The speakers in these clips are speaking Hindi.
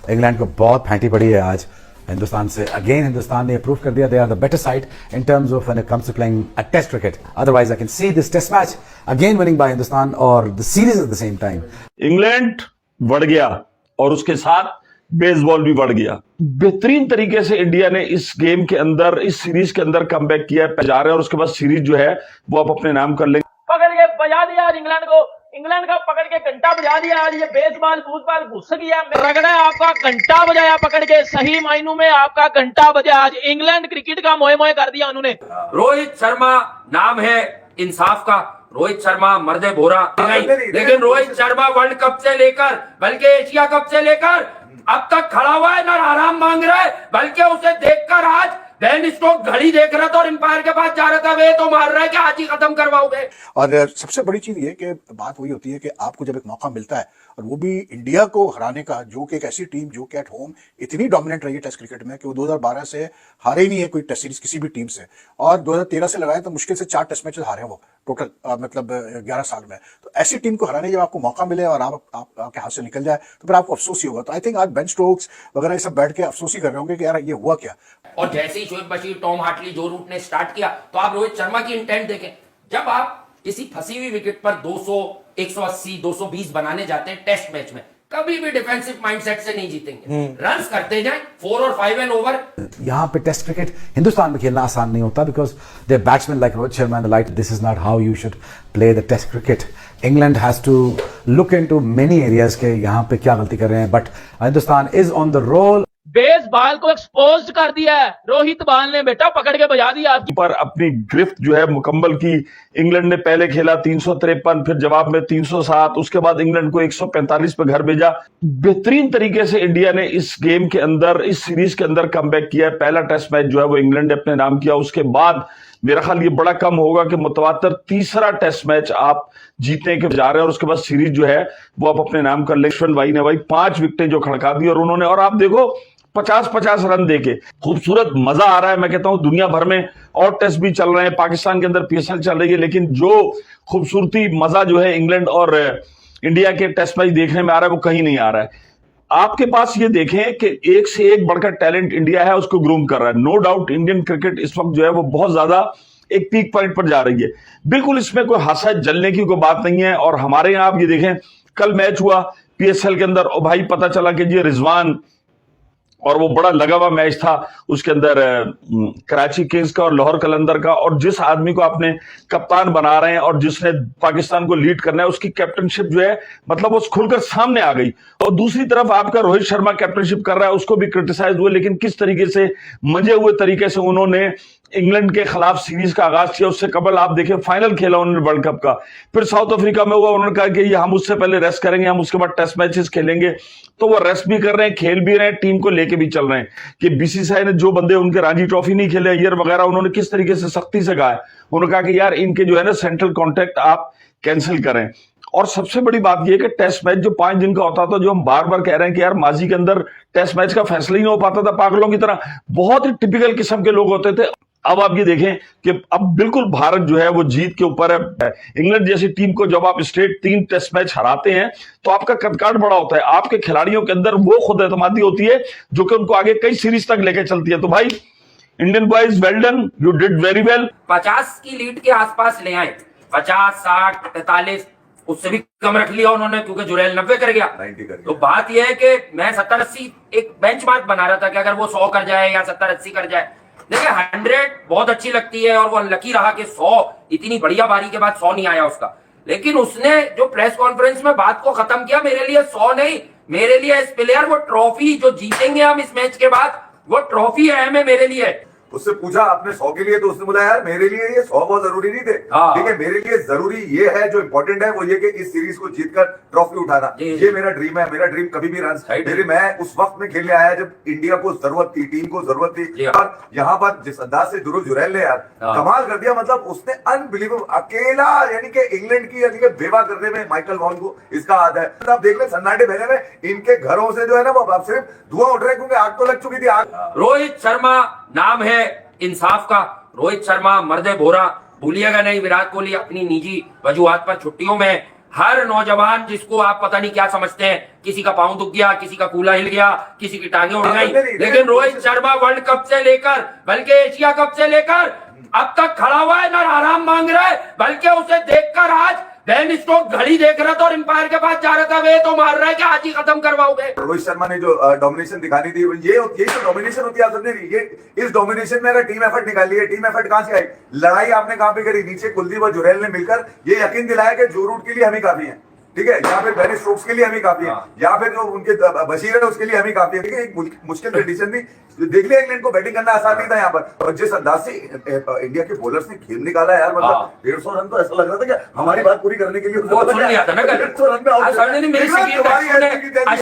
इंग्लैंड को बहुत फैंटी पड़ी है आज हिंदुस्तान से। अगेन हिंदुस्तान ने प्रूव कर दिया they are the better side in terms of when it comes to playing a test cricket. Otherwise I can see this test match again winning by Hindustan और the series at the same time. England बढ़ गया और उसके साथ बेसबॉल भी बढ़ गया। बेहतरीन तरीके से इंडिया ने इस गेम के अंदर, इस सीरीज के अंदर कमबैक किया है, जा रहे हैं और उसके बाद सीरीज जो है वो आप अपने नाम कर लेंगे। पकड़ के बजा दिया आज इंग्लैंड को, इंग्लैंड का पकड़ के घंटा बजा दिया आज। ये बेसबॉल फुटबॉल घुस गया, रगड़ा आपका घंटा बजाया पकड़ के, सही मायनों में आपका घंटा बजा आज। इंग्लैंड क्रिकेट का मोए मोए कर दिया उन्होंने। रोहित शर्मा नाम है इंसाफ का, रोहित शर्मा मर्दे भोरा नहीं, लेकिन रोहित शर्मा वर्ल्ड कप से लेकर बल्कि एशिया कप से लेकर अब तक खड़ा हुआ है, ना आराम मांग रहा है, बल्कि उसे देखकर आज बेन स्टोक्स घड़ी देख रहा था और अंपायर के पास जा रहा था, वे तो मार रहा है कि आज ही खत्म करवाओगे। और सबसे बड़ी चीज ये कि बात वही होती है कि आपको जब एक मौका मिलता है और वो भी इंडिया को हराने का, जो कि एक ऐसी टीम जो कि एट होम इतनी डोमिनेंट रही है टेस्ट क्रिकेट में कि वो 2012 से हारे ही नहीं है कोई टेस्ट सीरीज किसी भी टीम से, और 2013 से लगाए तो मुश्किल से 4 टेस्ट मैचेस हारे वो टोटल, मतलब 11 साल में। तो ऐसी टीम को हराने जब आपको मौका मिले और आपके हाथ से निकल जाए तो फिर आपको अफसोस ही होगा। तो आई थिंक आज बेन स्टोक्स वगैरह ये सब बैठ के अफसोस ही कर रहे होंगे कि यार ये हुआ क्या। और जैसे ही शोएब बशीर, टॉम हार्टली, जो रूट ने स्टार्ट किया, तो आप रोहित शर्मा की इंटेंट देखें। जब आप किसी फंसी हुई विकेट पर 200, 180, 220 बनाने जाते हैं टेस्ट मैच में, कभी भी डिफेंसिव माइंडसेट से नहीं जीतेंगे। रन्स करते जाएं, 4 और 5 एंड ओवर। यहाँ पे टेस्ट क्रिकेट हिंदुस्तान में खेलना आसान नहीं होता because they batsman like Rohit Sharma and the like. This is not how you should play the test cricket. England has to look into many areas के यहाँ पे क्या गलती कर रहे हैं, but Hindustan is on the roll. Bazball को एक्सपोज कर दिया है रोहित बाल ने, बेटा पकड़ के बजा दिया पर अपनी गिरफ्त जो है मुकम्मल की। इंग्लैंड ने पहले खेला 353, फिर जवाब में 307, उसके बाद इंग्लैंड को 145 पे घर भेजा। बेहतरीन तरीके से इंडिया ने इस गेम के अंदर, इस सीरीज के अंदर कमबैक किया है। पहला टेस्ट मैच जो है वो इंग्लैंड ने अपने नाम किया, उसके बाद मेरा ख्याल ये बड़ा कम होगा कि मुतवातर तीसरा टेस्ट मैच आप जीतने के जा रहे हैं और उसके बाद सीरीज जो है वो आप अपने नाम कर लेंगे। भाई ने 5 विकेटें जो खड़का दी और उन्होंने, और आप देखो 50-50 रन देके खूबसूरत मजा आ रहा है। मैं कहता हूं दुनिया भर में और टेस्ट भी चल रहे हैं, पाकिस्तान के अंदर पीएसएल चल रही है, लेकिन जो खूबसूरती मजा जो है इंग्लैंड और इंडिया के टेस्ट मैच देखने में आ रहा है वो कहीं नहीं आ रहा है। आपके पास ये देखें कि एक से एक बढ़कर टैलेंट इंडिया है, उसको ग्रूम कर रहा है। नो डाउट इंडियन क्रिकेट इस वक्त जो है वो बहुत ज्यादा एक पीक पॉइंट पर जा रही है। बिल्कुल इसमें कोई हासा जलने की कोई बात नहीं है। और हमारे यहां आप ये देखें, कल मैच हुआ पीएसएल के अंदर और भाई पता चला कि जी रिजवान, और वो बड़ा लगा हुआ मैच था उसके अंदर कराची किंग्स का और लाहौर कलंदर का, और जिस आदमी को आपने कप्तान बना रहे हैं और जिसने पाकिस्तान को लीड करना है उसकी कैप्टनशिप जो है मतलब वो खुलकर सामने आ गई। और दूसरी तरफ आपका रोहित शर्मा कैप्टनशिप कर रहा है, उसको भी क्रिटिसाइज हुए, लेकिन किस तरीके से मंजे हुए तरीके से उन्होंने इंग्लैंड के खिलाफ सीरीज का आगाज किया। उससे कबल आप देखें फाइनल खेला उन्होंने वर्ल्ड कप का, फिर साउथ अफ्रीका में हुआ, उन्होंने कहा कि ये हम उससे पहले रेस्ट करेंगे, हम उसके बाद टेस्ट मैचेस खेलेंगे। तो वो रेस्ट भी कर रहे हैं, खेल भी रहे हैं, टीम को लेके भी चल रहे हैं। कि बीसीसीआई ने जो बंदे उनके रणजी ट्रॉफी नहीं खेले अय्यर वगैरह, उन्होंने किस तरीके से सख्ती से कहा है, उन्होंने कहा कि यार इनके जो है ना सेंट्रल कॉन्ट्रैक्ट आप कैंसिल करें। और सबसे बड़ी बात यह कि टेस्ट मैच जो 5 दिन का होता था, जो हम बार बार कह रहे हैं कि यार माजी के अंदर टेस्ट मैच का फैसला ही नहीं हो पाता था, पागलों की तरह बहुत ही टिपिकल किस्म के लोग होते थे। अब आप ये देखें कि अब बिल्कुल भारत जो है वो जीत के ऊपर है। इंग्लैंड जैसी टीम को जब आप स्ट्रेट 3 टेस्ट मैच हराते हैं तो आपका कदकाठ बड़ा होता है, आपके खिलाड़ियों के अंदर वो खुद एतमादी होती है जो कि उनको आगे कई सीरीज तक लेके चलती है। तो भाई Indian boys well done, you did very well. 50 की लीड के आसपास ले आए, 50, 60, 43, उससे भी कम रख लिया उन्होंने क्योंकि जुरैल 90 कर गया। तो बात यह है कि मैं 70-80 एक बेंचमार्क बना रहा था कि अगर वो 100 कर जाए या 70-80 कर जाए। देखिए 100 बहुत अच्छी लगती है और वो लकी रहा कि 100 इतनी बढ़िया बारी के बाद 100 नहीं आया उसका, लेकिन उसने जो प्रेस कॉन्फ्रेंस में बात को खत्म किया, मेरे लिए 100 नहीं, मेरे लिए इस प्लेयर वो ट्रॉफी जो जीतेंगे हम इस मैच के बाद, वो ट्रॉफी अहम है मेरे लिए। उससे पूछा आपने 100 के लिए, तो उसने बोला यार मेरे लिए ये 100 बहुत जरूरी नहीं थे, ठीक है, मेरे लिए जरूरी ये है, जो इंपॉर्टेंट है वो ये कि इस सीरीज को जीतकर ट्रॉफी उठाना, ये मेरा ड्रीम है। मेरा ड्रीम कभी भी रन, मैं उस वक्त में खेलने आया जब इंडिया को जरूरत थी, टीम को जरूरत थी। और यहाँ पर जिस अंदाज से ध्रुव जुरैल ने यार कमाल कर दिया, मतलब उसने अनबिलीवेबल अकेला, यानी कि इंग्लैंड की यानी कि बेवा करने में माइकल वॉन को इसका हाथ है। आप देख ले सन्नाटे भेजे में इनके घरों से जो है ना वो अब सिर्फ धुआं उठ रहा है क्योंकि आग तो लग चुकी थी। आग रोहित शर्मा नाम है इंसाफ का, रोहित शर्मा मर्दे भोरा, भूलिएगा नहीं। विराट कोहली अपनी निजी वजूहात पर छुट्टियों में हर नौजवान जिसको आप पता नहीं क्या समझते हैं, किसी का पांव दुख गया, किसी का कूला हिल गया, किसी की टांगे उड़ गई, लेकिन रोहित शर्मा वर्ल्ड कप से लेकर बल्कि एशिया कप से लेकर अब तक खड़ा हुआ है, ना आराम मांग रहा है, बल्कि उसे देखकर आज बेन स्टोक्स घड़ी देख रहा था और अंपायर के पास जा रहा था, वे तो मार रहा है कि आज ही खत्म करवाओगे। रोहित शर्मा ने जो डोमिनेशन दिखानी थी, यही तो डोमिनेशन होती है। आप समझे नहीं, ये इस डोमिनेशन में अगर टीम एफर्ट निकाली है, टीम एफर्ट कहां से आई? लड़ाई आपने कहां पे करी? नीचे कुलदीप और जुरैल ने मिलकर ये यकीन दिलाया कि जो रूट के लिए हम ही काफी हैं, ठीक है, या फिर बेन स्टोक्स के लिए हम ही काफी है, या फिर जो उनके बशीर है उसके लिए हम ही काफी है। ठीक है, एक मुश्किल कंडीशन थी, देख लिया इंग्लैंड को बैटिंग करना आसान नहीं था यहाँ पर, और जिस अंदाज से इंडिया के बॉलर्स ने खेल निकाला यार, मतलब 150 रन तो ऐसा लग रहा था कि हमारी बात पूरी करने के लिए वो सुन लिया था ना कल। 150 रन में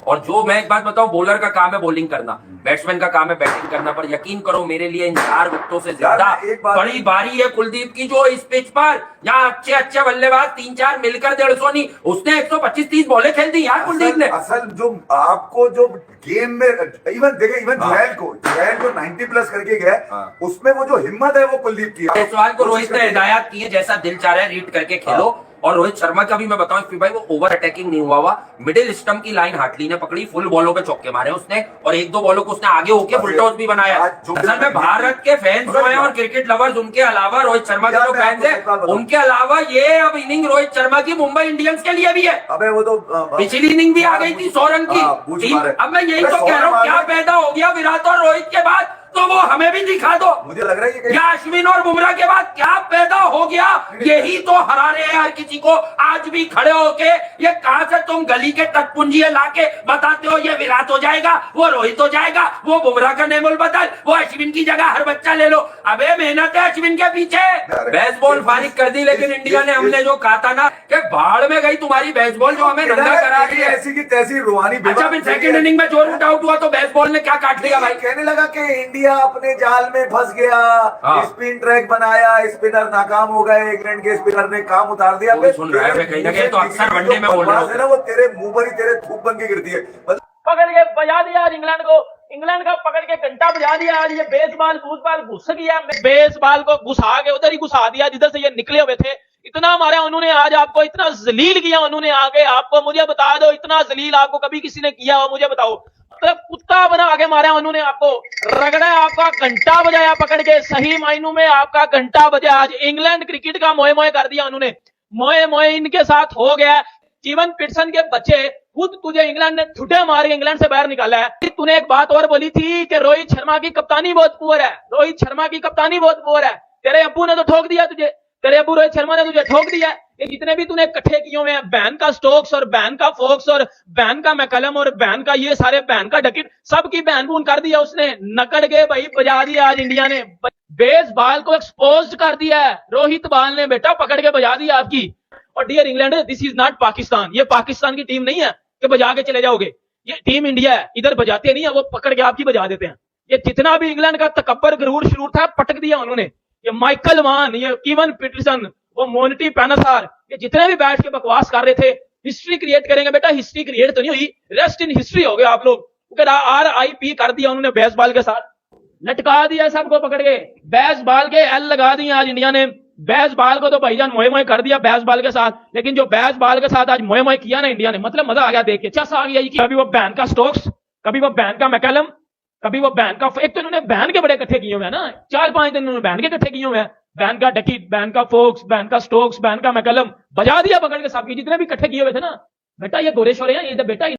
और जो मैं एक बात बताऊं, बॉलर का काम है बॉलिंग करना, बैट्समैन का काम है बैटिंग करना, पर यकीन करो मेरे लिए इन 4 विकेटों से ज्यादा बड़ी बारी है कुलदीप की, जो इस पिच पर यहाँ अच्छे अच्छे बल्लेबाज 3-4 मिलकर 150 नहीं, उसने 125-30 बॉलें खेल दी यार कुलदीप ने। असल जो आपको जो गेम में इवन जुरैल को 90 प्लस करके गया, उसमें वो जो हिम्मत है वो कुलदीप की। जायसवाल को रोहित ने हिदायत की है, जैसा दिल चाह रहा है रीड करके खेलो। और रोहित शर्मा का भी मैं बताऊं भाई, वो ओवर अटैकिंग नहीं हुआ, मिडिल स्टंप की लाइन हाटली ने पकड़ी, फुल बॉलों पे चौके मारे उसने, और 1-2 बॉलों को उसने आगे होके फुल टॉस भी बनाया। असल में भारत के फैंस जो हैं और क्रिकेट लवर्स, उनके अलावा रोहित शर्मा के जो फैंस हैं, उनके अलावा ये अब इनिंग रोहित शर्मा की मुंबई इंडियंस के लिए भी है। अबे वो तो पिछली इनिंग भी आ गई थी 100 रन की। अब मैं यही तो कह रहा हूँ, क्या पैदा हो गया विराट और रोहित के बाद, तो वो हमें भी दिखा दो। मुझे लग रहा है या अश्विन और बुमराह के बाद क्या पैदा हो गया, यही तो हरा रहे हैं हर किसी को। आज भी खड़े होके ये कहां से तुम गली के टटपुंजिए लाके बताते हो ये विराट हो जाएगा, वो रोहित हो जाएगा, वो बुमराह का नेमुल बदल, वो अश्विन की जगह हर बच्चा ले लो। अबे मेहनत है अश्विन के पीछे। बेसबॉल फारिग कर दी, लेकिन इंडिया ने, हमने जो कहा था ना कि भाड़ में गई तुम्हारी बेसबॉल, जो हमें नंगा करा दी है ऐसी की तैसी रूहानी। अच्छा, फिर सेकंड इनिंग में जो रूट आउट हुआ तो बेसबॉल ने क्या काट दिया भाई? कहने लगा कि इंडिया अपने जाल में फंस गया, स्पिन ट्रैक बनाया, स्पिनर नाकाम हो गए, इंग्लैंड के स्पिनर ने काम उतार दिया। सुन रहा है कहीं ना कहीं, तो अक्सर वनडे में बोल रहा है ना, वो तेरे मुंह पर ही तेरे थूक बन के गिरती है। पकड़ के बजा दिया आज इंग्लैंड को, इंग्लैंड का पकड़ के घंटा बजा दिया आज। ये बेसबॉल फूसबॉल घुस गया, बेसबॉल को घुसा के उधर ही घुसा दिया जिधर से ये निकले हुए थे। इतना मारा उन्होंने आज आपको, इतना जलील किया उन्होंने आगे आपको। मुझे बता दो, इतना जलील आपको कभी किसी ने किया हो? मुझे बताओ। मतलब कुत्ता बना आगे मारा उन्होंने आपको, रगड़ा, आपका घंटा बजाया पकड़ के, सही मायनों में आपका घंटा बजा। आज इंग्लैंड क्रिकेट का मोए मोए कर दिया उन्होंने, मोए मोए इनके साथ हो गया। स्टीवन पिटसन के बच्चे, खुद तुझे इंग्लैंड ने ठुटे मार के इंग्लैंड से बाहर निकाला है। तूने एक बात और बोली थी कि रोहित शर्मा की कप्तानी बहुत पुअर है, रोहित शर्मा की कप्तानी बहुत पुअर है। तेरे अब्बू ने तो ठोक दिया तुझे, तेरे अब्बू रोहित शर्मा ने तुझे ठोक दिया। ये जितने भी तूने इकट्ठे किए हुए हैं, बैन का स्टोक्स और बैन का फोक्स और बैन का मैकलम और बैन का ये सारे बैन का डकिट, सबकी बैन बून कर दिया उसने। नकड़ के भाई बजा दिया आज इंडिया ने, बेसबॉल को एक्सपोज कर दिया है रोहित बाल ने, बेटा पकड़ के बजा दिया आपकी। और dear England, this is not Pakistan, ये पाकिस्तान की टीम नहीं है कि बजा के चले जाओगे। ये टीम इंडिया है, इधर बजाते नहीं है, वो पकड़ के आपकी बजा देते हैं। ये जितना भी इंग्लैंड का तकब्बर गरूर शुरू था, पटक दिया उन्होंने। ये माइकल मान, ये कीवन पीटरसन, वो मोनिटी पैनासार, ये जितने भी बैठ के बकवास कर रहे थे, हिस्ट्री क्रिएट करेंगे। बेटा हिस्ट्री क्रिएट तो नहीं हुई, रेस्ट इन हिस्ट्री हो गए आप लोग। RIP कर दिया उन्होंने बेसबॉल के साथ, लटका दिया सबको पकड़ के। बेसबॉल के L लगा दिए आज इंडिया ने। बेसबॉल को तो भाईजान मोए मोए कर दिया बेसबॉल के साथ, लेकिन जो बेसबॉल के साथ आज मोए मोए किया ना इंडिया ने, मतलब मजा आ गया देख के, चस आ गया। कभी वो बैन का स्टोक्स, कभी वो बैन का मैकलम, कभी वो बैन का, एक तो इन्होंने बैन के बड़े इकट्ठे किए हुए हैं ना, 4-5 दिन इन्होंने बैन के इकट्ठे किए हुए हैं। बैन का डकीट, बैन का फोक्स, बैन का स्टोक्स, बैन का मैकलम, बजा दिया पकड़ के सबकी, जितने भी इकट्ठे किए हुए थे ना। बेटा ये गोरे शोरे हैं, ये बेटा